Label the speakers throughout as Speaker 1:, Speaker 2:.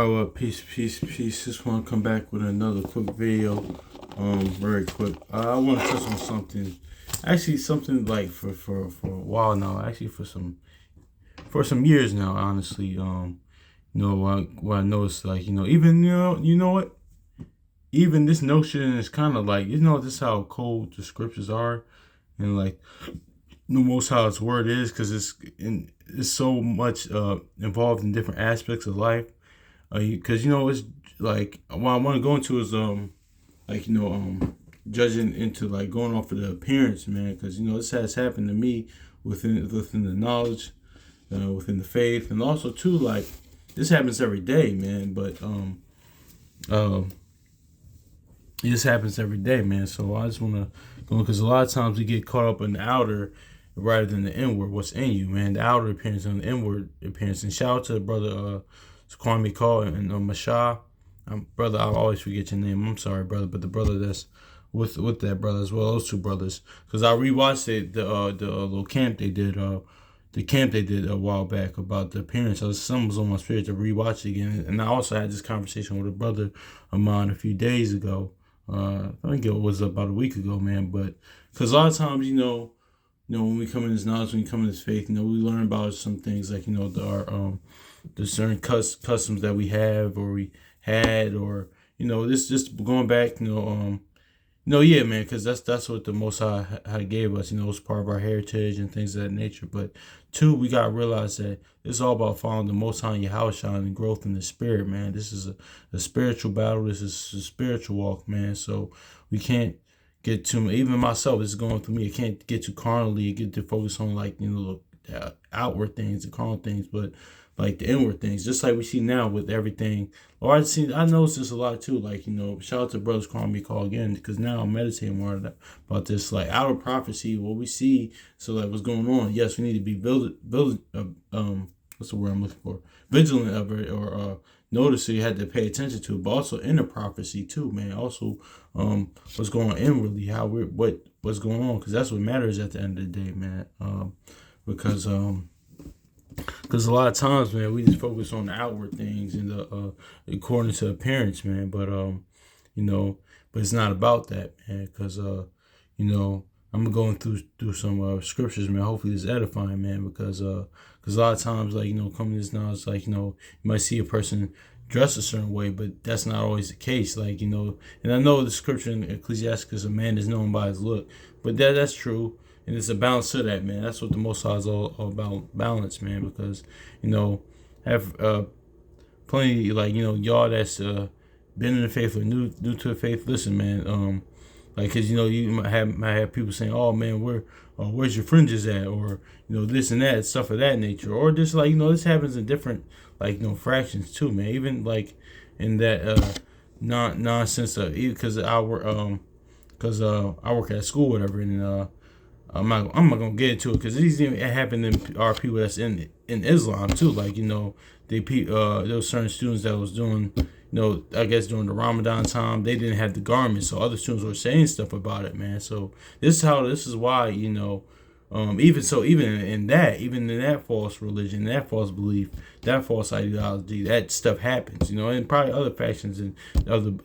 Speaker 1: Oh, well, peace. Just want to come back with another quick video. Very quick. I want to touch on something. Actually, something like for a while now. Actually, for some years now. Honestly, what I noticed, like even you know what, even this notion is kind of like this is how cold the scriptures are, and like the most how its word is, because it's so much involved in different aspects of life. Because it's like what I want to go into is like judging into like going off of the appearance, man. Because this has happened to me within the knowledge, within the faith, and also too like this happens every day, man. But this happens every day, man. So I just want to go, because a lot of times we get caught up in the outer rather than the inward. What's in you, man? The outer appearance and the inward appearance. And shout out to brother Kwame Call and Masha. Brother, I always forget your name. I'm sorry, brother, but the brother that's with that brother as well, those two brothers, because I rewatched the little camp they did, the camp they did a while back about the appearance. Something was on my spirit to rewatch it again, and I also had this conversation with a brother of mine a few days ago. I think it was about a week ago, man. But because a lot of times, when we come in this knowledge, when we come in this faith, we learn about some things like the certain customs that we have or we had, or this just going back, yeah, man, because that's what the Most High gave us. It's part of our heritage and things of that nature. But two, we gotta realize that it's all about following the Most High in your house, shine and growth in the spirit, man. This is a spiritual battle. This is a spiritual walk, man. So we can't get too. Even myself, it's going through me. I can't get too carnally, get to focus on like the outward things, the carnal things, but like the inward things, just like we see now with everything. Or I noticed this a lot too. Like shout out to brothers calling me call again, because now I'm meditating more about this like outer prophecy, what we see. So like what's going on? Yes, we need to be what's the word I'm looking for? Vigilant of it, or notice, so you had to pay attention to it, but also inner prophecy too, man. Also, what's going on inwardly, what's going on, because that's what matters at the end of the day, man. Because a lot of times, man, we just focus on the outward things and the according to appearance, man. But it's not about that, man. Because I'm going through some scriptures, man. Hopefully, it's edifying, man. Because a lot of times, like coming to this knowledge, like you might see a person dress a certain way, but that's not always the case. Like and I know the scripture in Ecclesiastes, a man is known by his look, but that's true. And it's a balance to that, man. That's what the Most High is all about, balance, man. Because have plenty, like y'all that's been in the faith or new to the faith. Listen, man. Like, cause you might have people saying, "Oh man, where's your fringes at?" Or this and that, stuff of that nature. Or just like this happens in different like fractions too, man. Even like in that nonsense of, because I work at school, whatever, and I'm not gonna get into it, because these even happen in our people that's in Islam too. Like there was certain students that was doing, I guess during the Ramadan time, they didn't have the garments, so other students were saying stuff about it, man. So this is why even in that false religion, that false belief, that false ideology, that stuff happens, and probably other factions and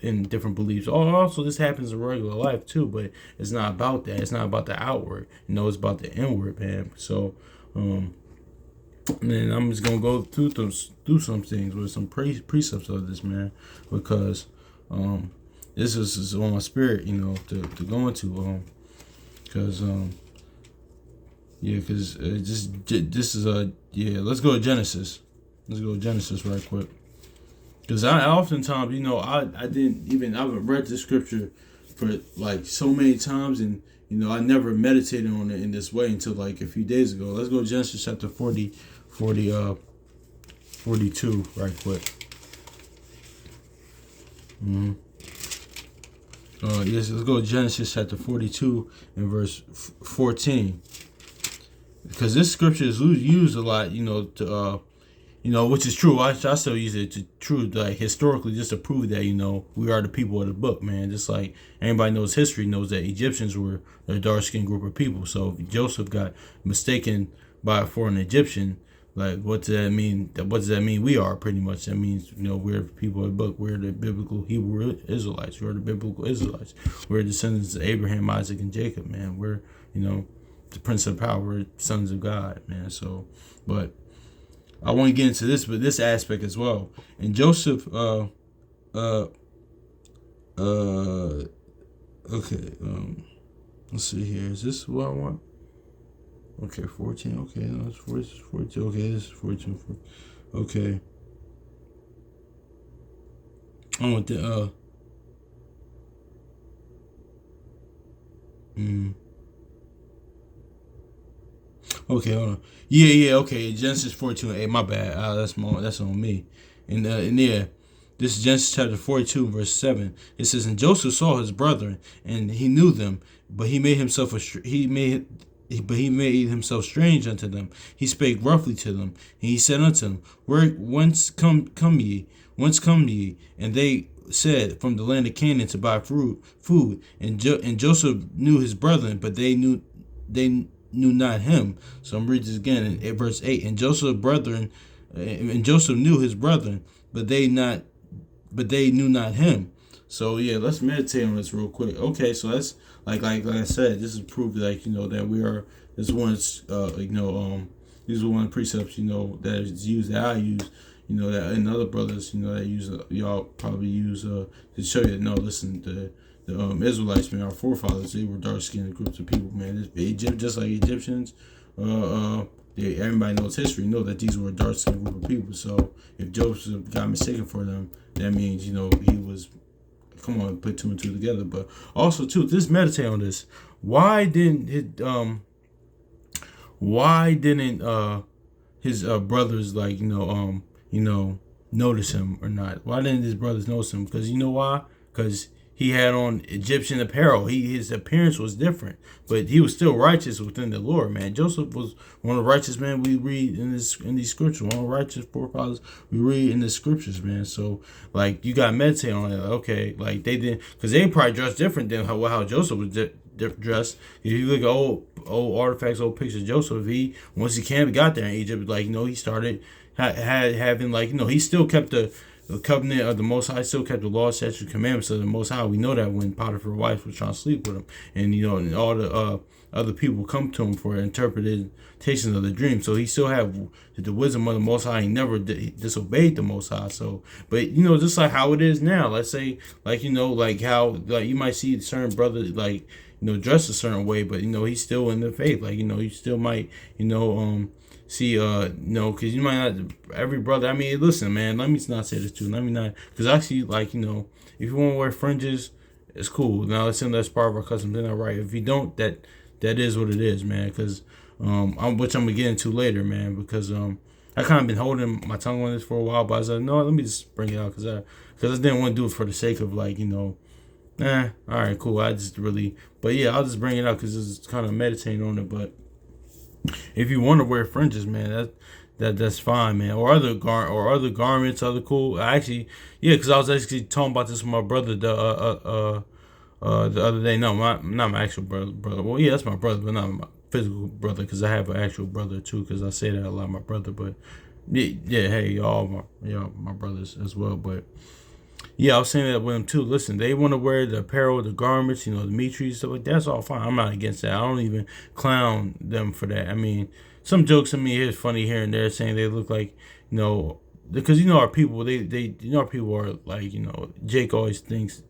Speaker 1: in different beliefs. Also, this happens in regular life too, but it's not about that. It's not about the outward, it's about the inward, man. So, and then I'm just gonna go through some things with some precepts of this, man, because this is on my spirit, to go into, because yeah, because this is let's go to Genesis. Let's go to Genesis right quick. Because I oftentimes, I've read the scripture for like so many times, and I never meditated on it in this way until like a few days ago. Let's go to Genesis chapter 42 right quick. Yes, let's go to Genesis chapter 42 and verse 14. Because this scripture is used a lot, to which is true. I still use it to true, like historically, just to prove that we are the people of the book, man. Just like anybody knows history knows that Egyptians were a dark skinned group of people. So if Joseph got mistaken for an Egyptian, Like, what does that mean? What does that mean? We are pretty much. That means, we're people of the book. We're the biblical Hebrew Israelites. We're the biblical Israelites. We're descendants of Abraham, Isaac, and Jacob. Man, we're the Prince of Power. We're sons of God. Man. So, but I want to get into this, but this aspect as well. And Joseph, uh, okay, let's see here. Is this what I want? Okay, 14. Okay, no, it's 42. Okay, this is 14. Okay. I want the, mm, okay, hold on. Yeah, okay. Genesis 42. Hey, my bad. That's on me. And yeah, this is Genesis chapter 42, verse 7. It says, "And Joseph saw his brethren, and he knew them, but he made himself he made himself strange unto them. He spake roughly to them, and he said unto them, whence come ye? Whence come ye? And they said, From the land of Canaan to buy food. And Joseph knew his brethren, but they knew not him." So I'm reading this again in verse 8. And Joseph knew his brethren, but they knew not him. So yeah, let's meditate on this real quick. Okay, so that's like I said, this is proof that we are this one's these are one precepts that is used that I use that and other brothers that use y'all probably use to show you that no, listen, the Israelites, man, our forefathers, they were dark skinned groups of people, man. Egypt, just like Egyptians, everybody knows history, know that these were a dark skinned group of people. So if Joseph got mistaken for them, that means he was, come on, put two and two together. But also too, just meditate on this. Why didn't his brothers notice him or not? Why didn't his brothers notice him? Because you know why? Because he had on Egyptian apparel. His appearance was different, but he was still righteous within the Lord. Man, Joseph was one of the righteous men we read in these scriptures. One of the righteous forefathers we read in the scriptures, man. So you got to meditate on it. Okay, they didn't, because they probably dressed different than how Joseph was dressed. If you look at old artifacts, old pictures of Joseph, once he got there in Egypt, he started having he still kept the covenant of the Most High, still kept the law, statutes, commandments of the Most High. We know that when Potiphar's wife was trying to sleep with him, and all the other people come to him for interpretations of the dream. So he still had the wisdom of the Most High. He never disobeyed the Most High. So, but just like how it is now. Let's say how you might see certain brothers dressed a certain way, but he's still in the faith. You still might see because you might not every brother. I mean, listen, man, let me not say this too. Let me not, because actually if you want to wear fringes, it's cool. Now let's say that's part of our custom. Then right. If you don't, that is what it is, man. Because which I'm gonna get into later, man. Because I kind of been holding my tongue on this for a while, but I was like, no, let me just bring it out because I didn't want to do it for the sake of all right, cool. But yeah, I'll just bring it out because it's kind of meditating on it. But if you want to wear fringes, man, that's fine, man. Or other garments, other cool. Actually, yeah, because I was actually talking about this with my brother the other day. No, not my actual brother. Well, yeah, that's my brother, but not my physical brother, because I have an actual brother too. Because I say that a lot, my brother. But yeah, hey, y'all my brothers as well. But yeah, I was saying that with them too. Listen, they want to wear the apparel, the garments, the mitris, stuff like that. That's all fine. I'm not against that. I don't even clown them for that. I mean, some jokes in me is funny here and there, saying they look like, because our people, our people are Jake always thinks.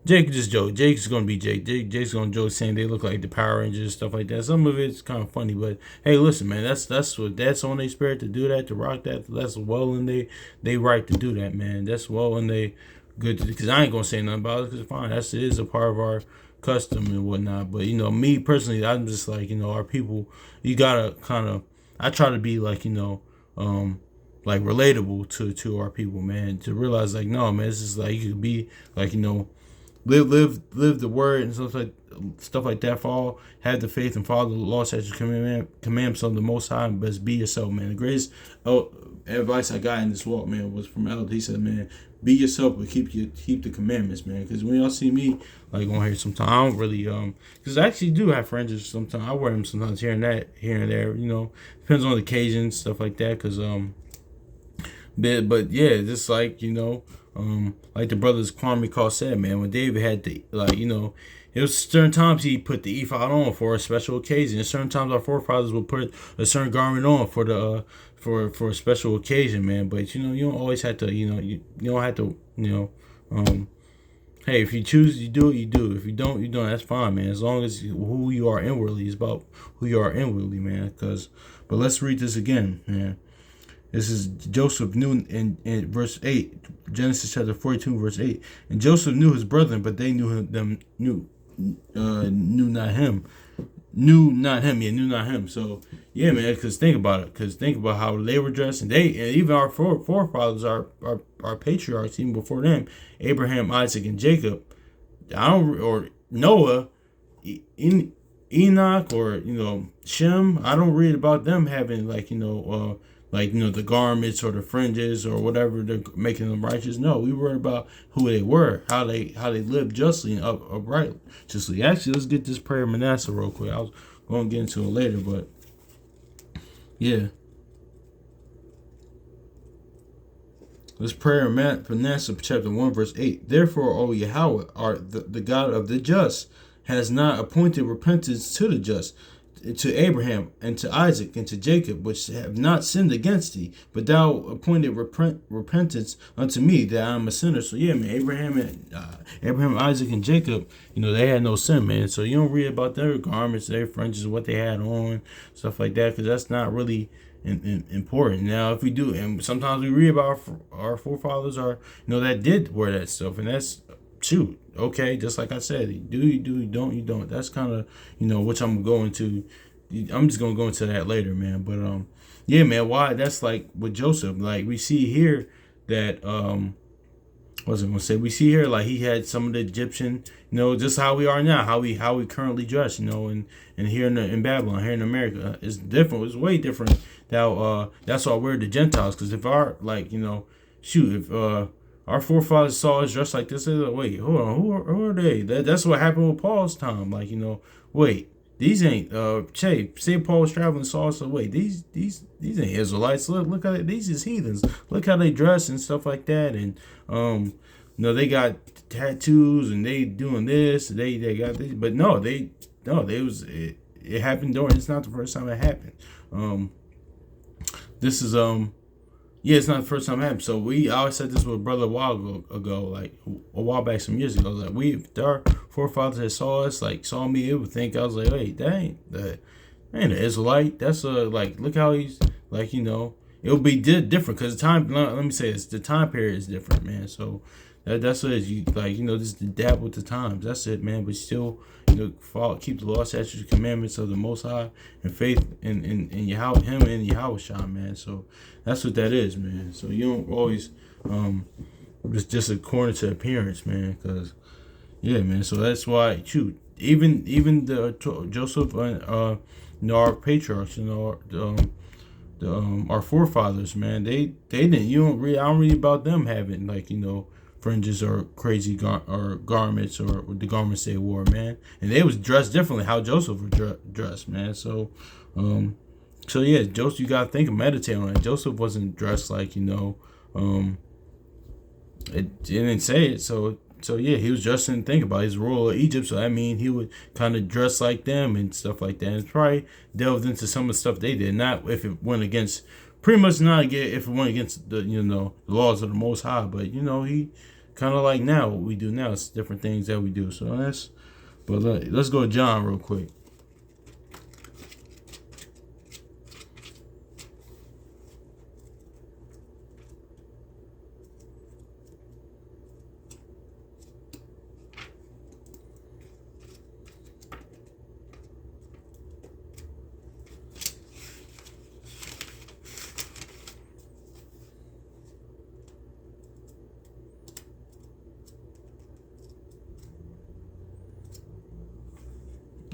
Speaker 1: Jake just joke. Jake's gonna be Jake. Jake's gonna joke saying they look like the Power Rangers, stuff like that. Some of it's kind of funny, but hey, listen, man, that's on their spirit to do that, to rock that. That's well in they right to do that, man. That's well in they good, because I ain't gonna say nothing about it, because fine, it is a part of our custom and whatnot. But me personally, I'm just our people. You gotta kind of. I try to be relatable to our people, man. To realize no, man, this is you could be live the word and stuff like that. Fall, have the faith and follow the law, statutes, commandments of the Most High, and best be yourself, man. The greatest advice I got in this walk, man, was from Elder. He said, man, be yourself, but keep the commandments, man. Because when y'all see me like on here, sometimes I don't really because I actually do have fringes. Sometimes I wear them sometimes here and there. Depends on the occasion, stuff like that. Because but yeah, just like like the brothers Kwame Call said, man, when David had to it was certain times he put the ephod on for a special occasion. And certain times our forefathers would put a certain garment on for the for a special occasion, man. But you don't always have to, you don't have to, hey, if you choose, you do it, you do. If you don't, you don't. That's fine, man. As long as who you are inwardly is about who you are inwardly, man. But let's read this again, man. This is Joseph knew in verse 8, Genesis chapter 42, verse 8. And Joseph knew his brethren, but they knew not him. Knew not him. So, yeah, man, because think about how they were dressed. And even our forefathers, our patriarchs, even before them, Abraham, Isaac, and Jacob, or Noah, Enoch, or Shem. I don't read about them having the garments or the fringes or whatever they're making them righteous. No, we worry about who they were, how they lived justly and uprightly. Actually, let's get this prayer of Manasseh real quick. I was going to get into it later, but yeah. Let's pray of Manasseh chapter 1 verse 8. Therefore, O Yahweh, the God of the just, has not appointed repentance to the just, to Abraham and to Isaac and to Jacob, which have not sinned against thee, but thou appointed repentance unto me, that I am a sinner. So yeah, man, Abraham, Isaac, and Jacob, they had no sin, man. So you don't read about their garments, their fringes, what they had on, stuff like that, because that's not really important. Now, if we do, and sometimes we read about our forefathers, that did wear that stuff, and that's shoot, okay, just like I said, you don't, you don't. That's kind of, which I'm going to, I'm just going to go into that later, man. But, yeah, man, why? That's like with Joseph, like we see here that, what was I going to say? We see here, like he had some of the Egyptian, just how we are now, how we currently dress, and here in Babylon, here in America, it's different. It's way different. That's why we're the Gentiles. Cause if our, if, our forefathers saw us dressed like this. They're like, wait, hold on, who are they? That's what happened with Paul's time. Wait, these ain't say Paul was traveling, saw us. So wait, these ain't Israelites. Look how these is heathens. Look how they dress and stuff like that. And they got tattoos and they doing this. They got this, but it happened during. It's not the first time it happened. This is Yeah, it's not the first time it happened. So I always said this with a brother a while ago, like a while back, some years ago. Like if our forefathers that saw us, saw me, it would think I was like, hey, that ain't an Israelite. That's look how he's it would be different because the time. Let me say this: the time period is different, man. So that's what it is. You just adapt with the times. That's it, man. But still, keep the law, statutes, commandments of the Most High, and faith in Yahweh, Him and Yahweh Shah, man. So that's what that is, man. So you don't always just according to appearance, man. Because yeah, man. So that's why even the Joseph and our patriarchs, our forefathers, man. They didn't. I don't read about them having fringes or crazy garments or the garments they wore, man. And they was dressed differently how Joseph was dressed, man. So yeah, Joseph, you gotta think and meditate on it. Joseph wasn't dressed it didn't say it. So yeah, he was dressed and think about it. He's royal of Egypt, so that means he would kind of dress like them and stuff like that. And probably delved into some of the stuff they did. Not if it went against. Pretty much not if it went against the the laws of the Most High, but he kind of like now what we do now. It's different things that we do. So let's go to John real quick.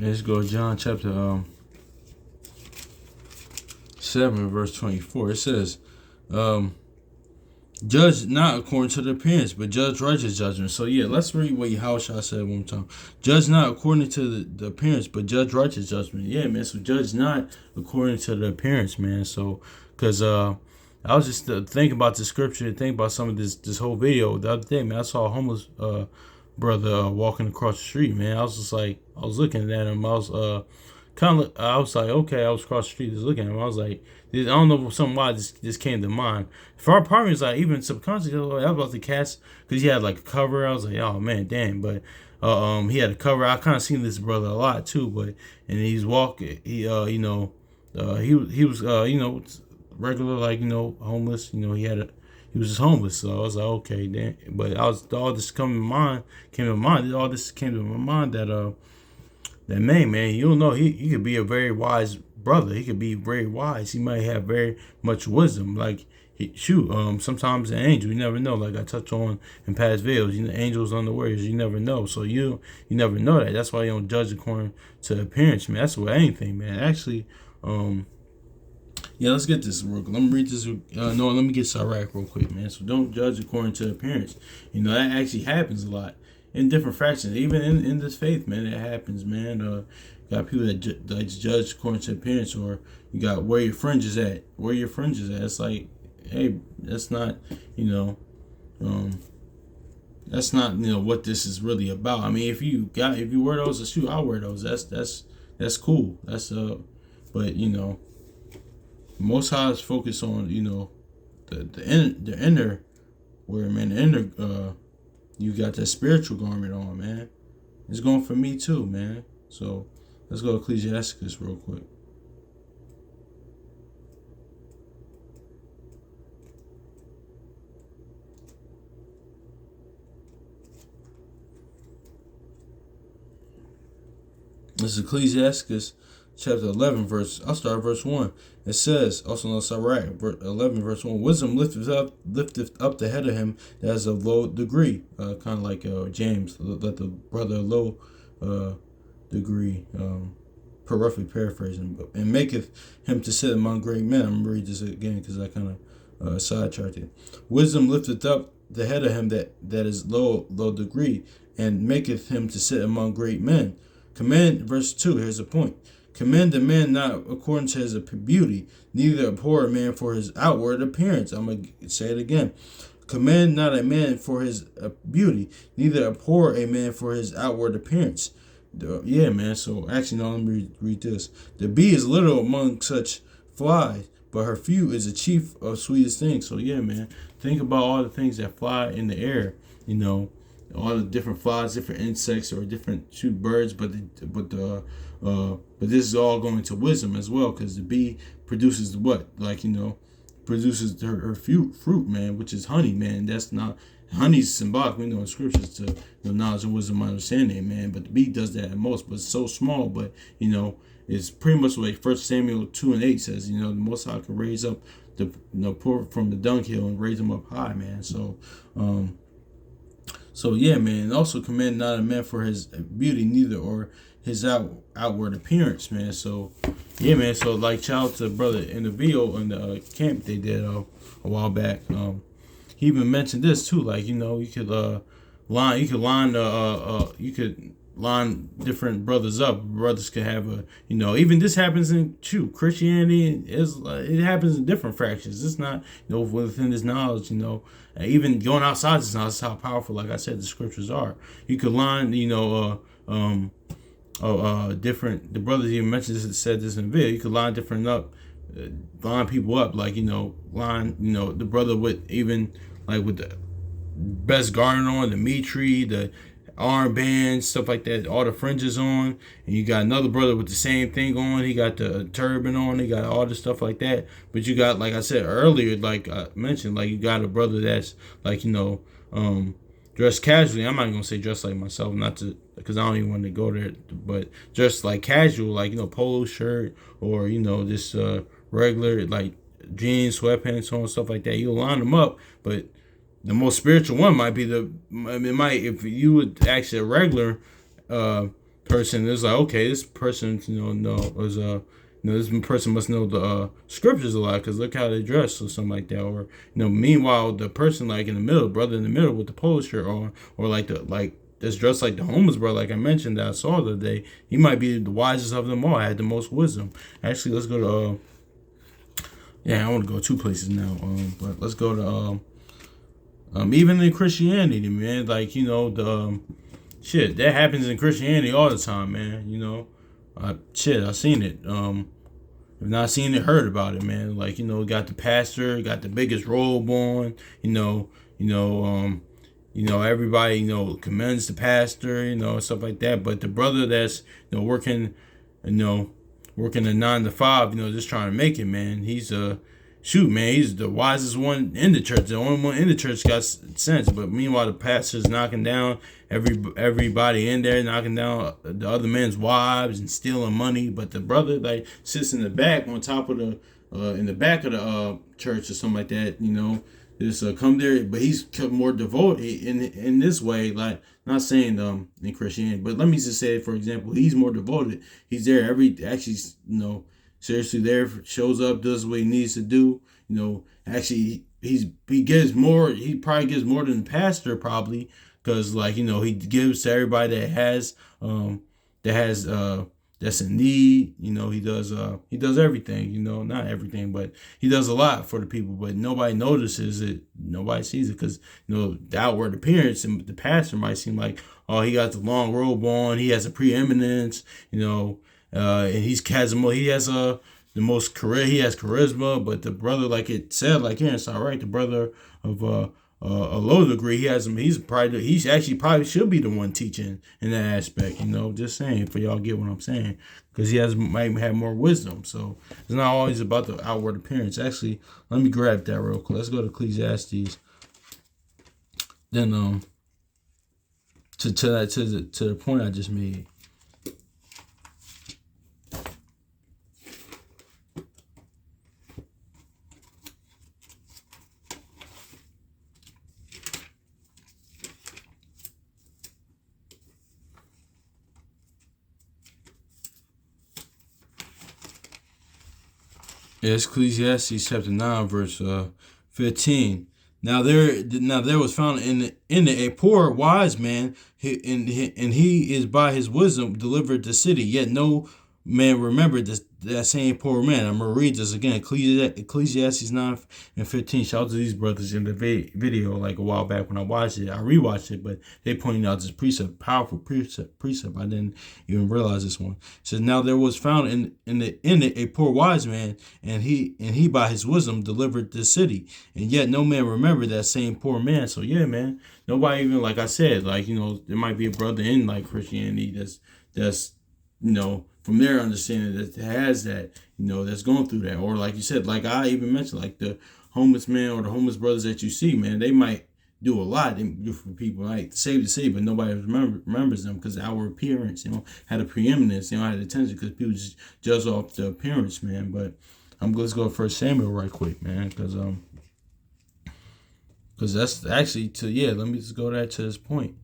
Speaker 1: Let's go to John chapter 7, verse 24. It says, judge not according to the appearance, but judge righteous judgment. So yeah, let's read what Yahushua said one time. Judge not according to the appearance, but judge righteous judgment. Yeah, man. So judge not according to the appearance, man. So, because I was just thinking about the scripture, thinking about some of this whole video the other day, man. I saw a homeless brother walking across the street, man. I was just like, I was looking at him. I was I was like, okay, I was across the street just looking at him. I was like, I don't know something why this came to mind. For our part, it's like even subconsciously, I was about to cast because he had like a cover. I was like, oh man, damn. But he had a cover. I kind of seen this brother a lot too. But and he's walking. He he was regular, like, homeless. He was just homeless. So I was like, okay, damn. But all this came to mind. All this came to my mind that man, you don't know. He could be a very wise brother. He could be very wise. He might have very much wisdom. Like sometimes an angel, you never know. Like I touched on in past videos, angels unawares, you never know. So you never know that. That's why you don't judge according to appearance, man. That's what anything, man. Actually, yeah, let's get this real quick. Let me read this. No, let me get Sirach real quick, man. So don't judge according to appearance. That actually happens a lot in different fractions, even in this faith, man. It happens, man. You got people that judge according to appearance, or you got where your fringes at. Where your fringes at? It's like, hey, that's not, that's not, what this is really about. I mean, if you wear those, shoot, I'll wear those. That's cool. But Most High is focused on, the inner, where, man, the inner, you got that spiritual garment on, man. It's going for me too, man. So let's go to Ecclesiasticus real quick. This is Ecclesiasticus chapter 11, I'll start verse 1. It says, also known as Sirach, 11, verse 1, wisdom lifteth up the head of him that has a low degree. Kind of like James, let the brother low degree, roughly paraphrasing, and maketh him to sit among great men. I'm going to read this again because I kind of sidetracked it. Wisdom lifteth up the head of him that is low degree, and maketh him to sit among great men. Command, verse 2, here's the point. Commend a man not according to his beauty, neither abhor a man for his outward appearance. I'm going to say it again. Commend not a man for his beauty, neither abhor a man for his outward appearance. Yeah, man. So actually, no, let me read this. The bee is little among such flies, but her few is the chief of sweetest things. So yeah, man. Think about all the things that fly in the air. All the different flies, different insects, or different birds, but this is all going to wisdom as well, because the bee produces what, produces her fruit, man, which is honey, man. That's not honey's symbolic, we know in scriptures to knowledge and wisdom, and understanding, man. But the bee does that at most, but it's so small. But it's pretty much like 1 Samuel 2:8 says. The Most High can raise up the poor from the dunghill and raise them up high, man. So yeah, man. Also commend not a man for his beauty, neither or his outward appearance, man. So yeah, man. So like, shout out to the brother in the video in the camp they did a while back. He even mentioned this too. Like, you could line different brothers up. Brothers could have even this happens in Christianity. It happens in different fractions. It's not within this knowledge. Even going outside this knowledge is how powerful, like I said, the scriptures are. You could line different. The brothers even mentioned this, said this in the video. You could line different up, line people up, like line the brother with even like with the best garment on, the meat tree, the armband, stuff like that, all the fringes on, and you got another brother with the same thing on. He got the turban on, he got all the stuff like that. But you got, like I said earlier, like I mentioned, like you got a brother that's like dressed casually. I'm not gonna say dressed like myself, not to, because I don't even want to go there, but just like casual, like polo shirt, or just regular like jeans, sweatpants on, stuff like that. You line them up, but the most spiritual one might be if you would actually a regular person is like, okay, this person, was this person must know the scriptures a lot because look how they dress or something like that. Or meanwhile, the person like in the middle, brother in the middle with the polo shirt on, or like that's dressed like the homeless brother, like I mentioned that I saw the other day. He might be the wisest of them all. Had the most wisdom. Actually, let's go to yeah, I want to go two places now. But let's go to even in Christianity, man. Like the shit that happens in Christianity all the time, man. Shit, I seen it. If not seen it, heard about it, man. Like got the pastor, got the biggest robe on. Everybody commends the pastor, stuff like that. But the brother that's working, you know, working a 9 to 5, just trying to make it, man. He's shoot, man, he's the wisest one in the church. The only one in the church got sense. But meanwhile, the pastor's knocking down everybody in there, knocking down the other men's wives and stealing money. But the brother like sits in the back on top of the in the back of the church or something like that. Just come there, but he's more devoted in this way. Like not saying in Christianity, but let me just say, for example, he's more devoted. He's there seriously there, shows up, does what he needs to do. Actually he gives more. He probably gives more than the pastor probably, because he gives to everybody that has that's in need. He does everything. Not everything, but he does a lot for the people. But nobody notices it. Nobody sees it because the outward appearance and the pastor might seem like, oh, he got the long robe on. He has a preeminence. And he has the most career. He has charisma, but the brother, like it said, like here, it's all right. The brother of a low degree, he's actually probably should be the one teaching in that aspect. Just saying for y'all get what I'm saying, because might have more wisdom. So it's not always about the outward appearance. Actually, let me grab that real quick. Let's go to Ecclesiastes. Then to the point I just made. Yes, Ecclesiastes chapter 9, verse 15. Now there was found in a poor wise man, and he is by his wisdom delivered the city. Yet no man remembered that same poor man. I'm gonna read this again. Ecclesiastes 9 and 15. Shout out to these brothers in the video like a while back when I watched it. I rewatched it, but they pointed out this precept, powerful precept. I didn't even realize this one. It says, now there was found in it a poor wise man, and he by his wisdom delivered the city. And yet no man remembered that same poor man. So yeah, man, nobody even, like I said, there might be a brother in like Christianity that's from their understanding that has that, that's going through that. Or like you said, like I even mentioned, like the homeless man or the homeless brothers that you see, man, they might do a lot for people, like save the city, but nobody remembers them because our appearance, had a preeminence, had attention because people just judge off the appearance, man. But let's go to 1 Samuel right quick, man, because that's actually let me just go to this point.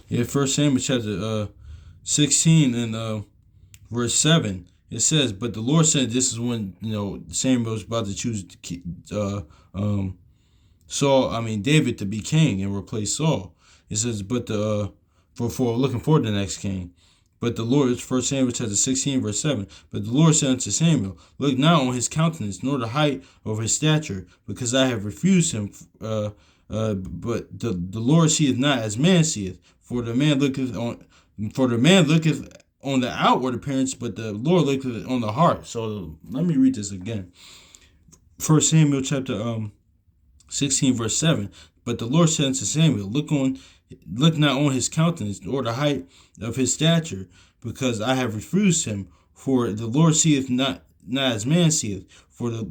Speaker 1: Yeah, 1 Samuel chapter 16 and verse 7. It says, but the Lord said, this is when Samuel was about to choose David to be king and replace Saul. It says, but for looking forward to the next king. But the Lord, 1 Samuel chapter 16, verse 7. But the Lord said unto Samuel, look not on his countenance, nor the height of his stature, because I have refused him. But the Lord seeth not as man seeth, for the man looketh on the outward appearance, but the Lord looketh on the heart. So let me read this again. 1 Samuel chapter 16, verse 7. But the Lord said unto Samuel, look not on his countenance, or the height of his stature, because I have refused him. For the Lord seeth not as man seeth. For the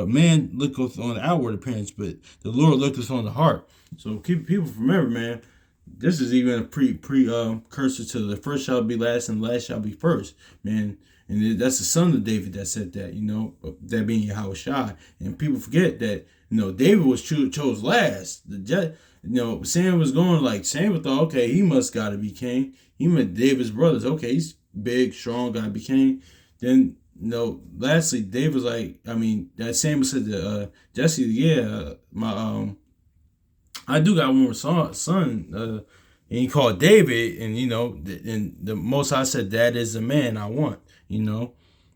Speaker 1: man looketh on the outward appearance, but the Lord looketh on the heart. So people remember, man, this is even a precursor to the first shall be last and the last shall be first, man. and that's the son of David that said that, that being Yahweh Shai. And people forget that, David was chose last. Sam was going like, Sam thought, okay, he must got to be king. He met David's brothers. Okay, he's big, strong, got to be king. Then, lastly, David was like, that Samuel said to Jesse, yeah, I do got one more son, and he called David, and and the Most High said, that is the man I want,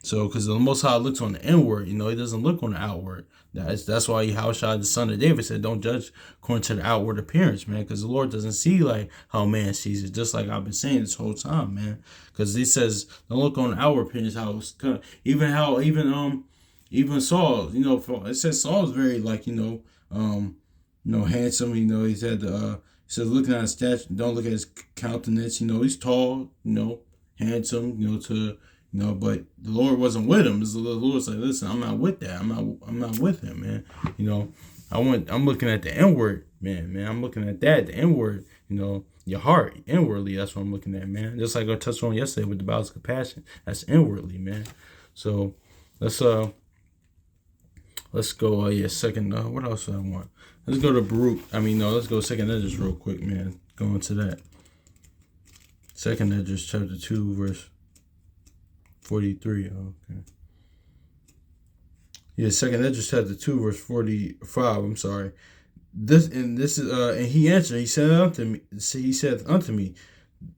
Speaker 1: So, because the Most High looks on the inward, he doesn't look on the outward. That's why Yahushua, the son of David, said, don't judge according to the outward appearance, man, because the Lord doesn't see like how man sees it, just like I've been saying this whole time, man. Because he says, don't look on the outward appearance, even Saul, it says Saul's very like, handsome, he said, he says, looking at his stature, don't look at his countenance, he's tall, handsome, but the Lord wasn't with him. The Lord's like, listen, I'm not with that. I'm not with him, man. I'm looking at the inward, man. I'm looking at that, the inward, your heart, inwardly. That's what I'm looking at, man. Just like I touched on yesterday with the bowels of compassion. That's inwardly, man. So let's go, second, what else do I want? Let's go to Baruch. Let's go second Esdras real quick, man. Go into that. Second Esdras chapter 2, verse 43. Okay. Yeah, second Esdras chapter 2, verse 45. I'm sorry. This is and he answered, he said unto me,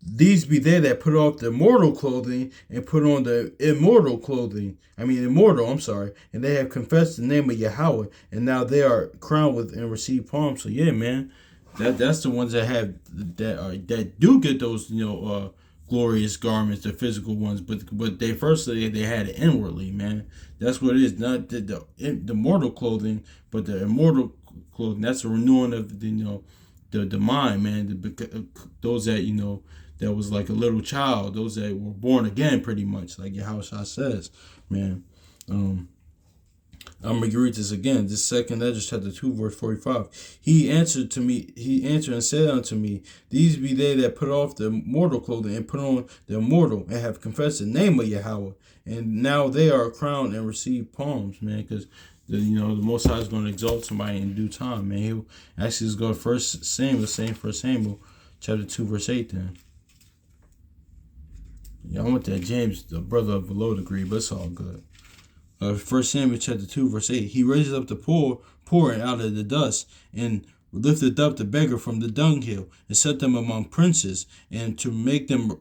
Speaker 1: these be they that put off the mortal clothing and put on the immortal clothing. I'm sorry. And they have confessed the name of Yahweh, and now they are crowned with and receive palms. So yeah, man, that's the ones that have that do get those glorious garments, the physical ones, but they had it inwardly, man. That's what it is, not the mortal clothing, but the immortal clothing. That's a renewing of the mind, man. Those that that was like a little child, those that were born again, pretty much, like Yahushua says, man. I'm going to read this again. This second Esdras chapter 2, verse 45. He answered and said unto me, these be they that put off the mortal clothing and put on the immortal, and have confessed the name of Yahweh. And now they are crowned and receive palms, man, because the Most High is going to exalt somebody in due time, man. He'll actually just go to First Samuel chapter 2, verse 8 then. Yeah, I want that James, the brother of below degree, but it's all good. 1 Samuel chapter 2, verse 8. He raises up the poor out of the dust, and lifted up the beggar from the dunghill, and set them among princes, and to make them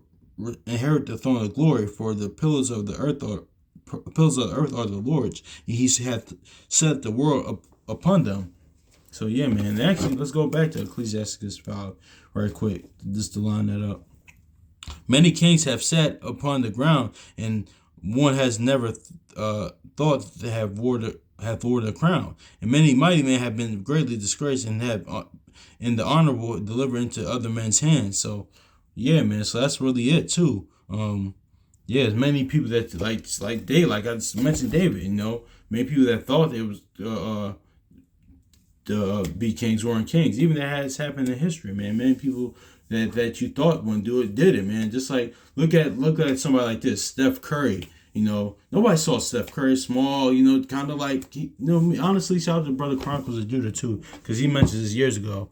Speaker 1: inherit the throne of glory. For the pillars of the earth are the Lord's, and he hath set the world upon them. So yeah, man. Actually, let's go back to Ecclesiastes 5 right quick, just to line that up. Many kings have sat upon the ground, and one has never thought to have wore the crown. And many mighty men have been greatly disgraced, and have in the honorable delivered into other men's hands. So yeah, man. So that's really it too. There's many people that like I just mentioned David. Many people that thought it was be kings weren't kings. Even that has happened in history, man. Many people that you thought wouldn't do it did it, man. Just like look at somebody like this, Steph Curry. Nobody saw Steph Curry small, kind of like, honestly, shout out to Brother Chronicles of Judah too, because he mentioned this years ago.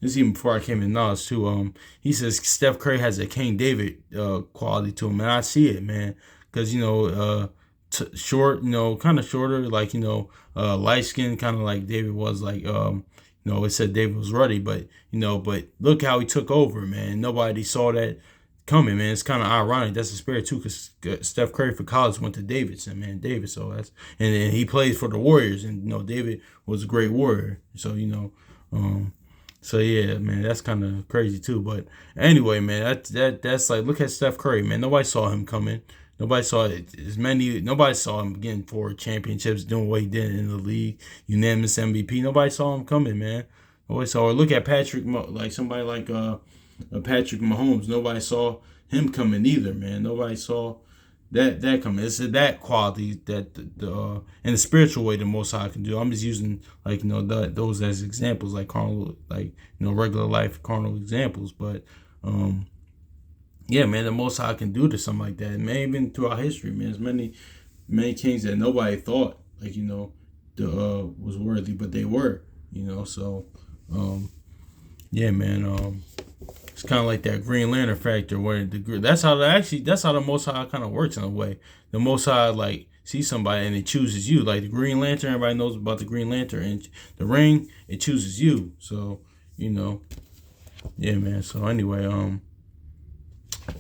Speaker 1: This even before I came in knowledge too. He says Steph Curry has a King David quality to him, and I see it, man, because short, kind of shorter, like light skin, kind of like David was, like it said David was ruddy, but look how he took over, man. Nobody saw that coming, man. It's kind of ironic. That's the spirit too, because Steph Curry for college went to Davidson, man. So that's and he plays for the Warriors, and David was a great warrior. So so yeah, man, that's kind of crazy too. But anyway, man, that's like, look at Steph Curry, man. Nobody saw him coming. Nobody saw it. Nobody saw him getting 4 championships, doing what he did in the league, unanimous MVP. Nobody saw him coming, man. Nobody saw. Or look at somebody like Patrick Mahomes. Nobody saw him coming either, man. Nobody saw that coming. It's that quality that the in the spiritual way the Most High can do. I'm just using those as examples, like carnal, regular life carnal examples. But yeah, man, the Most High can do to something like that. Man, even throughout history, man, there's many kings that nobody thought like was worthy, but they were. So um, yeah, man. It's kind of like that Green Lantern factor, where that's how the Most High kind of works in a way. The Most High like sees somebody and it chooses you. Like the Green Lantern, everybody knows about the Green Lantern, and the ring it chooses you. So you know, yeah, man. So anyway,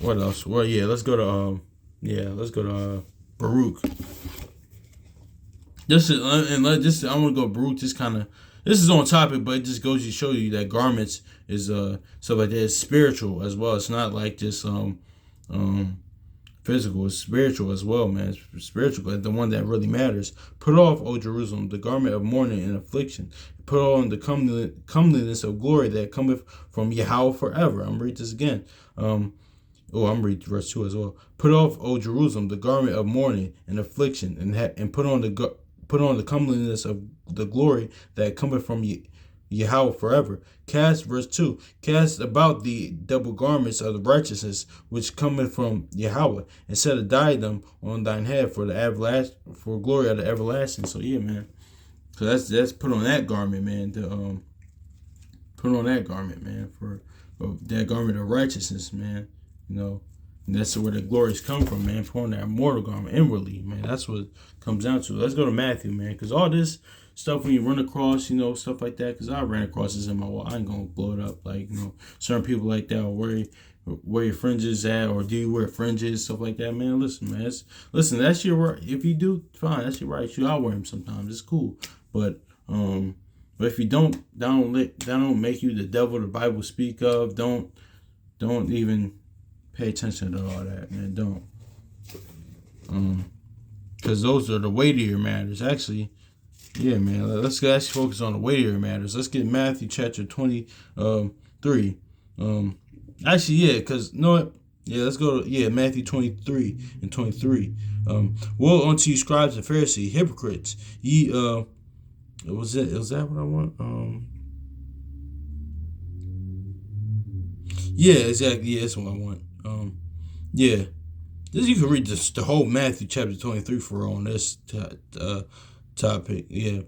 Speaker 1: what else? Well, yeah, let's go to Baruch. This is I'm gonna go Baruch. This is on topic, but it just goes to show you that garments is stuff like that is spiritual as well. It's not like just um physical. It's spiritual as well, man. It's spiritual, but the one that really matters. Put off, O Jerusalem, the garment of mourning and affliction. Put on the comeliness of glory that cometh from Yahweh forever. I'm gonna read this again. I'm read verse 2 as well. Put off, O Jerusalem, the garment of mourning and affliction, and put on the comeliness of the glory that cometh from Yahweh forever. Verse 2, cast about the double garments of the righteousness which cometh from Yahweh, and set a diadem on thine head for glory of the everlasting. So yeah, man. So that's put on that garment, man. Put on that garment, man, for that garment of righteousness, man. And that's where the glories come from, man. Put on that mortal garment inwardly, man. That's what it comes down to. Let's go to Matthew, man, because all this stuff when you run across, stuff like that, because I ran across this in my wall. I ain't gonna blow it up like certain people like that will wear your fringes at, or do you wear fringes, stuff like that, man. Listen, man, that's your right. If you do, fine, that's your right. I'll wear them sometimes. It's cool, but if you don't, that don't make you the devil the Bible speak of. Don't even pay attention to all that, man. Don't. Because those are the weightier matters. Actually, yeah, man. Let's actually focus on the weightier matters. Let's get Matthew chapter 23. Actually, yeah, because, you know what? Yeah, let's go to, Matthew 23 and 23. Woe unto you, scribes and Pharisees, hypocrites. Was that what I want? Yeah, exactly. Yeah, that's what I want. Yeah. You can read the whole Matthew chapter 23 for on this topic. Yeah.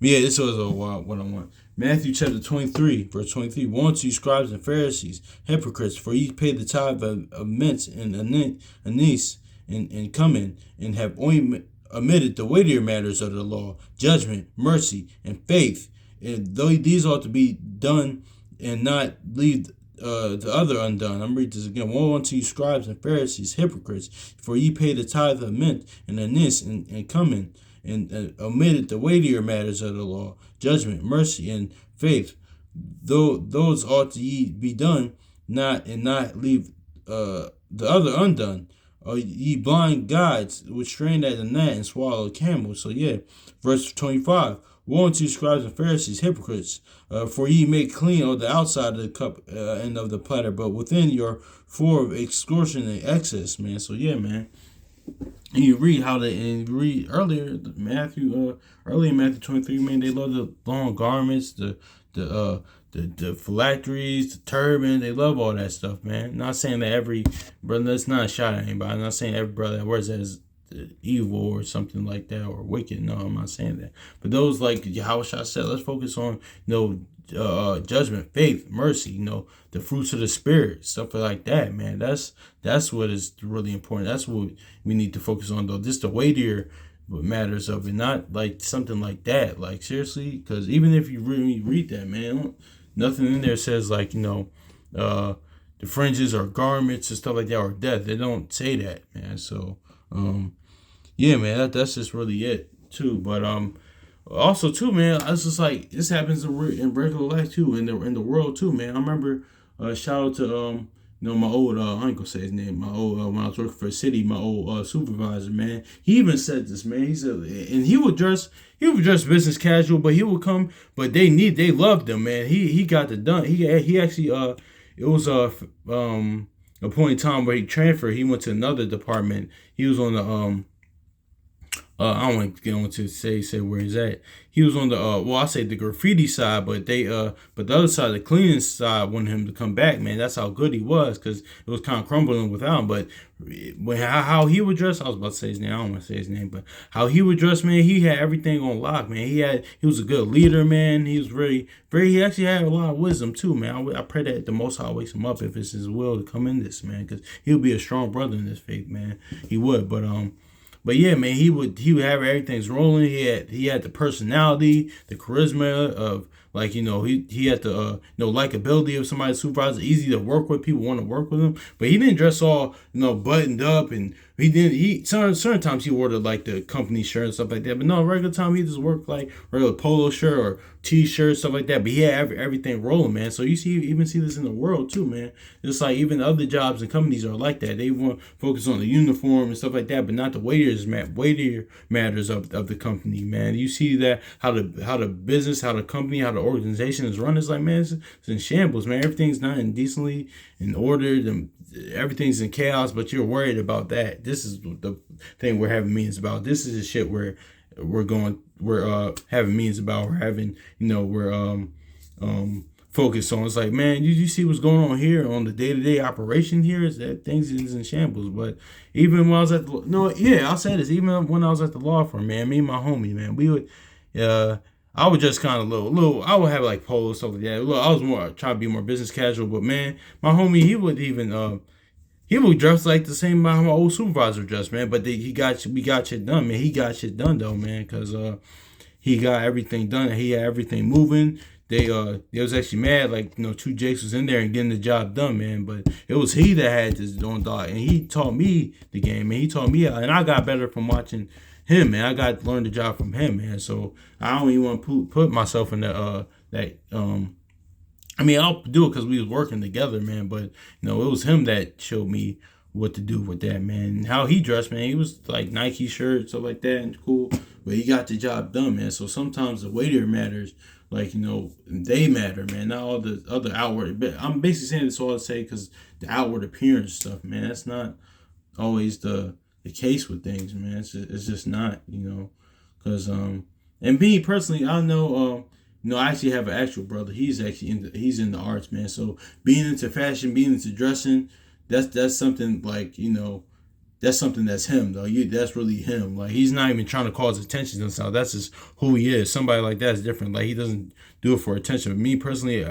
Speaker 1: Yeah, this was what I want. Matthew chapter 23, verse 23. Woe unto you, scribes and Pharisees, hypocrites, for ye pay the tithe of mint and anise and cumin, and have omitted the weightier matters of the law, judgment, mercy, and faith. And though these ought to be done, and not leave the other undone. I'm reading this again. Woe unto you, scribes and Pharisees, hypocrites, for ye pay the tithe of mint and anise and cumin, and omitted the weightier matters of the law, judgment, mercy, and faith. Though those ought to ye be done, not leave the other undone. Or ye blind guides, which strain at the gnat and swallow a camel. So yeah, verse 25. Woe unto you, scribes and Pharisees, hypocrites, for ye make clean on the outside of the cup and of the platter, but within your full of extortion and excess, man. So yeah, man. And you read earlier in Matthew 23, man. They love the long garments, the phylacteries, the turban. They love all that stuff, man. Not saying that every brother, that's not a shot at anybody. I'm not saying every brother that wears that is evil or something like that or wicked. No, I'm not saying that. But those, like Yahweh said, let's focus on judgment, faith, mercy, the fruits of the spirit, stuff like that, man. That's what is really important. That's what we need to focus on, though. Just the weightier matters of it, not like something like that. Like seriously, because even if you really read that, man, nothing in there says like the fringes or garments and stuff like that or death. They don't say that, man. So yeah, man, that's just really it too. But also too, man, it's just like this happens in regular life too, in the world too, man. I remember shout out to my old I ain't gonna say his name. My old when I was working for a city, my old supervisor, man. He even said this, man. He said, and he would dress business casual, but he would come. But they loved him, man. He got it done. He actually it was a point in time where he transferred. He went to another department. He was on the I don't want to get on to say where he's at. He was on the well, I say the graffiti side, but but the other side, the cleaning side, wanted him to come back, man. That's how good he was, because it was kind of crumbling without him. But when how he would dress, I was about to say his name. I don't want to say his name, but how he would dress, man, he had everything on lock, man. He was a good leader, man. He was very. He actually had a lot of wisdom too, man. I pray that the Most High wakes him up if it's His will to come in this, man, because he would be a strong brother in this faith, man. He would, but yeah, man, he would have everything's rolling. He had the personality, the charisma of, like, he had the likability of somebody supervisor, easy to work with. People want to work with him, but he didn't dress all buttoned up, and he certain times he wore like the company shirt and stuff like that. But no, regular time he just worked like regular polo shirt or t-shirt, stuff like that. But he had everything rolling, man. So you even see this in the world too, man. It's like even other jobs and companies are like that. They want to focus on the uniform and stuff like that, but not the weightier matters of the company, man. You see that how the business, how the company, how the organization is run. It's like, man, it's in shambles, man. Everything's not indecently in order. Everything's in chaos, but you're worried about that. This is the thing we're having meetings about. This is the shit we're having meetings about. We're having, focused on. It's like, man, you see what's going on here on the day-to-day operation here, is that things is in shambles. But even when I was at I'll say this, even when I was at the law firm, man, me and my homie, man, we would I would just kind of little. I would have like polos, stuff like that. Look, I was more trying to be more business casual, but man, my homie, he would dress like the same my old supervisor dressed, man. But we got shit done, man. He got shit done though, man, because he got everything done. He had everything moving. They was actually mad, like, two Jakes was in there and getting the job done, man. But it was he that had this on dog, and he taught me the game, man. He taught me, and I got better from watching him, man. I got to learn the job from him, man. So I don't even want to put myself in that. I mean, I'll do it because we was working together, man. But it was him that showed me what to do with that, man. And how he dressed, man. He was like Nike shirt, stuff like that, and cool. But he got the job done, man. So sometimes the weightier matters. Like, they matter, man. Not all the other outward. But I'm basically saying this all to say, because the outward appearance stuff, man, that's not always the case with things, man. It's just not, because and me personally, I know, I actually have an actual brother. He's actually he's in the arts, man. So being into fashion, being into dressing, that's something like, that's something that's him though. That's really him. Like, he's not even trying to cause attention to himself. That's just who he is. Somebody like that is different. Like, he doesn't do it for attention. But me personally,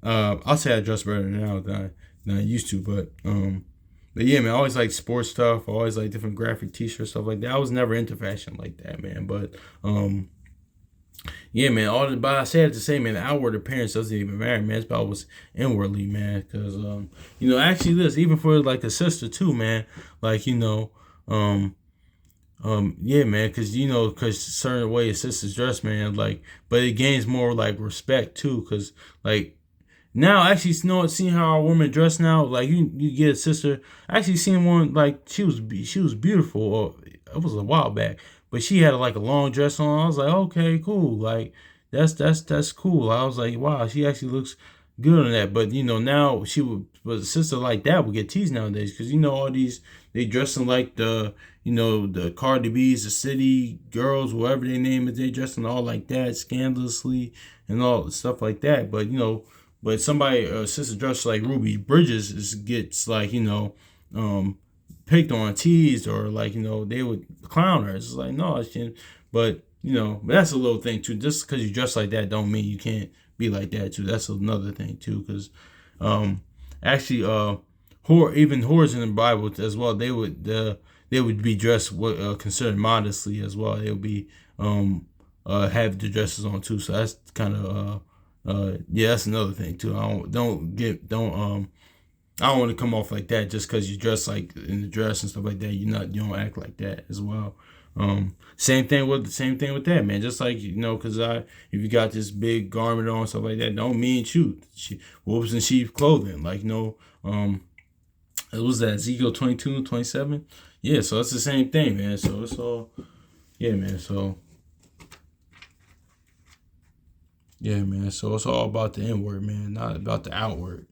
Speaker 1: I'll say I dress better now than I used to. But yeah, man, I always like sports stuff. I always like different graphic t-shirts, stuff like that. I was never into fashion like that, man. But yeah, man. But I say it to say, man, the outward appearance doesn't even matter, man. It's about what's inwardly, man. Because actually, this even for like a sister too, man. Like, yeah, man. Because certain way a sister's dressed, man. Like, but it gains more like respect too. Because like, now, actually, seeing how our women dress now, like, you get a sister. I actually seen one, like, she was beautiful. Or it was a while back, but she had like a long dress on. I was like, okay, cool. Like, that's cool. I was like, wow, she actually looks good on that. But now but a sister like that would get teased nowadays, because all these, they dressing like the Cardi B's, the City Girls, whatever they name it. They dressing all like that, scandalously and all stuff like that. But But somebody, sister dressed like Ruby Bridges, gets like, picked on, teased, or like, they would clown her. It's like, no, she didn't. But, but that's a little thing too. Just because you dress like that don't mean you can't be like that too. That's another thing too. Because actually, even whores in the Bible as well, they would be dressed considered modestly as well. They would be have the dresses on too. So that's kind of yeah, that's another thing too. I don't want to come off like that just because you dress like in the dress and stuff like that. You don't act like that as well. Same thing with that, man. Just like, because if you got this big garment on, stuff like that, don't mean shoot wolves in sheep clothing. Like, it was that Ezekiel 22:27. Yeah, so it's the same thing, man. So it's all, yeah, man. So. Yeah, man. So it's all about the inward, man, not about the outward.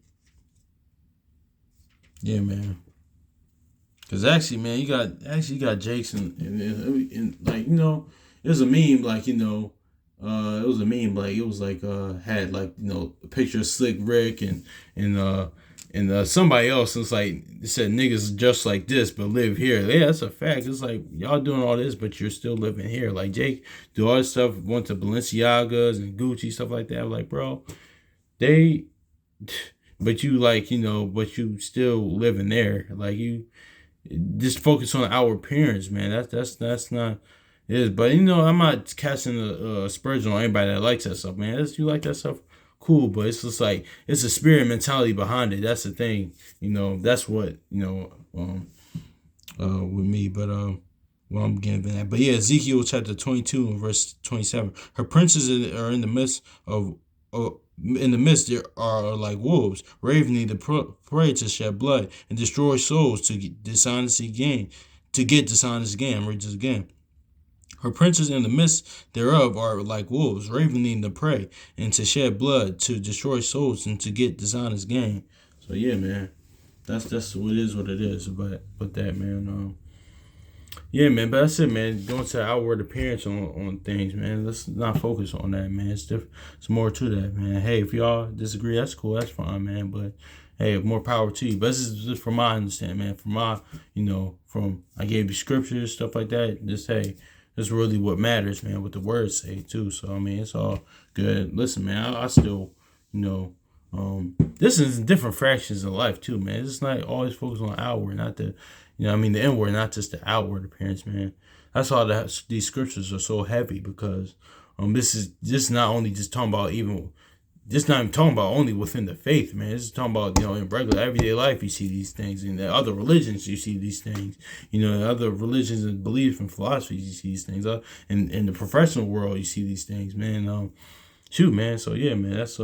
Speaker 1: Yeah, man. Cause actually, man, you got Jakes and like it was a meme like it was a meme like it was like had like a picture of Slick Rick and somebody else. And it's like it said niggas just like this but live here. Yeah, that's a fact. It's like y'all doing all this but you're still living here. Like Jake do all this stuff, went to Balenciagas and Gucci stuff like that. I'm like, bro, they, but you like but you still living there. Like you just focus on our appearance, man. That's not it is. But I'm not casting a aspersion on anybody that likes that stuff, man. You like that stuff, cool. But it's just like it's a spirit mentality behind it. That's the thing. That's what with me. But well, I'm getting that. But yeah, Ezekiel chapter 22 and verse 27. Her princes are in the midst of in the midst there are like wolves, ravening the prey to shed blood and destroy souls to get dishonesty gain. To get dishonest gain. I'm reading this again. Her princes in the midst thereof are like wolves, ravening the prey, and to shed blood, to destroy souls, and to get dishonest gain. So yeah, man, that's what it is. What it is. But that, man. Yeah, man, but that's it, man. Going to outward appearance on things, man. Let's not focus on that, man. It's different. It's more to that, man. Hey, if y'all disagree, that's cool. That's fine, man. But hey, more power to you. But this is just from my understanding, man. From my, from I gave you scriptures, stuff like that. Just hey, that's really what matters, man. What the words say too. So I mean, it's all good. Listen, man. I still, this is different fractions of life too, man. It's not always focused on outward, not the, the inward, not just the outward appearance, man. That's why these scriptures are so heavy because this is just not only just talking about even, just not even talking about only within the faith, man. This is talking about in regular everyday life you see these things, in the other religions you see these things, in other religions and beliefs and philosophies you see these things, in the professional world you see these things, man. Shoot, man. So yeah, man. That's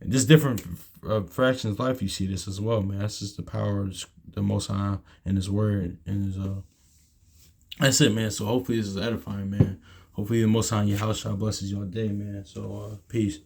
Speaker 1: just different fractions of life you see this as well, man. That's just the power of the Most High and His Word and His That's it, man. So hopefully this is edifying, man. Hopefully the Most High in your house shall blesses your day, man. So peace.